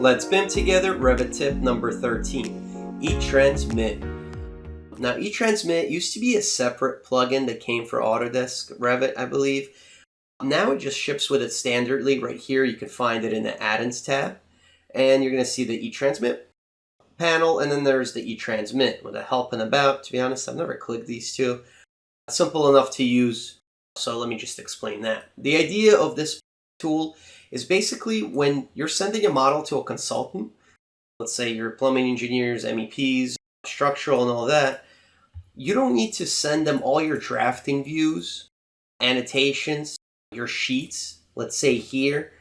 Let's BIM together Revit tip number 13, eTransmit. Now eTransmit used to be a separate plugin that came for Autodesk Revit, I believe. Now it just ships with it standardly. Right here you can find it in the add-ins tab, and you're going to see the eTransmit panel, and then there's the eTransmit with a help and about. To be honest, I've never clicked these two. Simple enough to use, so let me just explain that. The idea of this tool is basically when you're sending a model to a consultant, let's say your plumbing engineers, MEPs, structural and all that, you don't need to send them all your drafting views, annotations, your sheets, let's say here.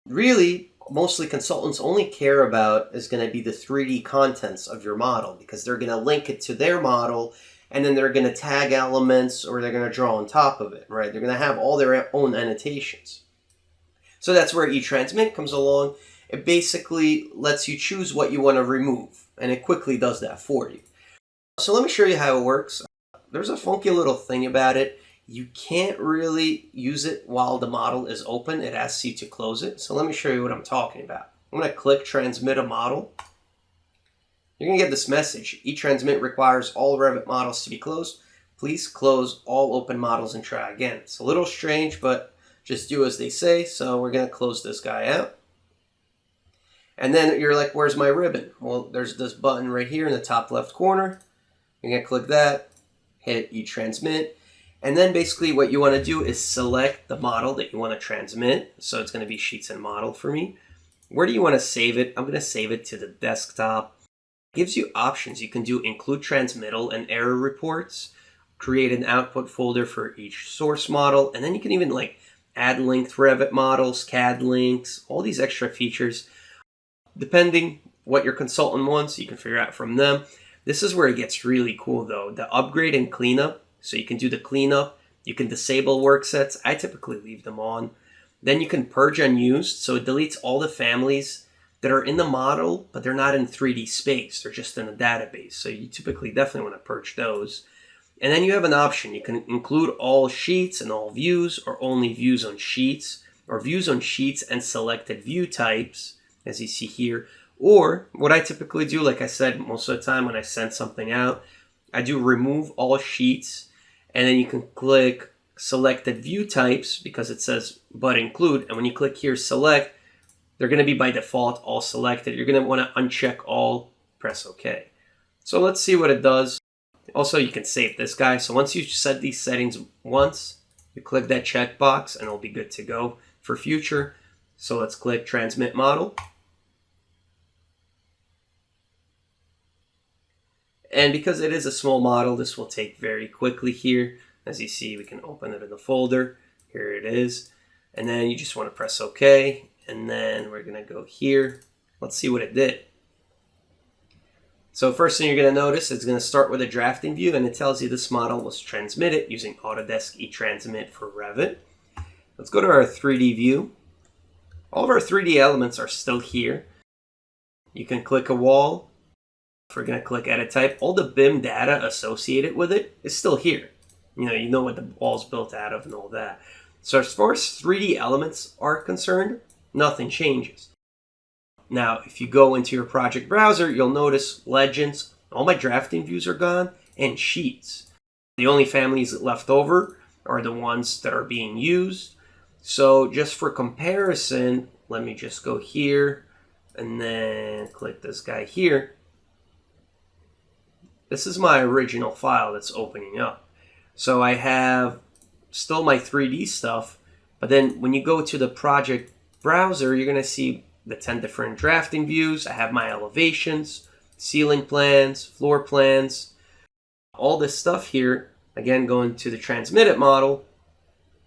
Really, mostly consultants only care about is going to be the 3D contents of your model, because they're going to link it to their model, and then they're going to tag elements or they're going to draw on top of it, right? They're going to have all their own annotations. So that's where eTransmit comes along. It basically lets you choose what you want to remove, and it quickly does that for you. So let me show you how it works. There's a funky little thing about it. You can't really use it while the model is open. It asks you to close it. So let me show you what I'm talking about. I'm going to click Transmit a Model. You're going to get this message. eTransmit requires all Revit models to be closed. Please close all open models and try again. It's a little strange, but just do as they say. So we're going to close this guy out. And then you're like, where's my ribbon? Well, there's this button right here in the top left corner. You're going to click that, hit eTransmit. And then basically what you want to do is select the model that you want to transmit. So it's going to be Sheets and Model for me. Where do you want to save it? I'm going to save it to the desktop. It gives you options. You can do include transmittal and error reports, create an output folder for each source model, and then you can even like add linked Revit models, CAD links, all these extra features. Depending what your consultant wants, you can figure out from them. This is where it gets really cool though. The upgrade and cleanup. So you can do the cleanup. You can disable work sets. I typically leave them on. Then you can purge unused. So it deletes all the families that are in the model, but they're not in 3D space. They're just in a database. So you typically definitely want to purge those. And then you have an option. You can include all sheets and all views, or only views on sheets, or views on sheets and selected view types, as you see here. Or what I typically do, like I said, most of the time when I send something out, I do remove all sheets, and then you can click selected view types because it says but include. And when you click here select, they're going to be by default all selected. You're going to want to uncheck all, press OK. So let's see what it does. Also, you can save this guy. So once you set these settings once, you click that checkbox and it'll be good to go for future. So let's click Transmit Model. And because it is a small model, this will take very quickly here. As you see, we can open it in the folder. Here it is. And then you just want to press OK. And then we're going to go here. Let's see what it did. So first thing you're going to notice, it's going to start with a drafting view, and it tells you this model was transmitted using Autodesk eTransmit for Revit. Let's go to our 3D view. All of our 3D elements are still here. You can click a wall. If we're going to click Edit Type, all the BIM data associated with it is still here. You know what the wall's built out of and all that. So as far as 3D elements are concerned, nothing changes. Now, if you go into your project browser, you'll notice legends. All my drafting views are gone, and sheets. The only families left over are the ones that are being used. So just for comparison, let me just go here and then click this guy here. This is my original file that's opening up. So I have still my 3D stuff, but then when you go to the project browser, you're going to see the 10 different drafting views. I have my elevations, ceiling plans, floor plans, all this stuff here. Again, going to the transmitted model,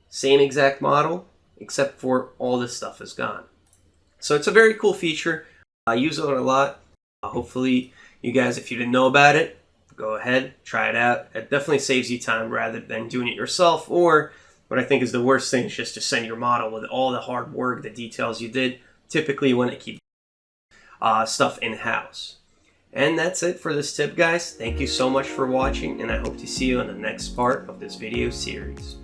same exact model, except for all this stuff is gone. So it's a very cool feature. I use it a lot. Hopefully you guys, if you didn't know about it, go ahead, try it out. It definitely saves you time rather than doing it yourself, or what I think is the worst thing is just to send your model with all the hard work, the details you did. Typically you want to keep stuff in-house. And that's it for this tip, guys. Thank you so much for watching, and I hope to see you in the next part of this video series.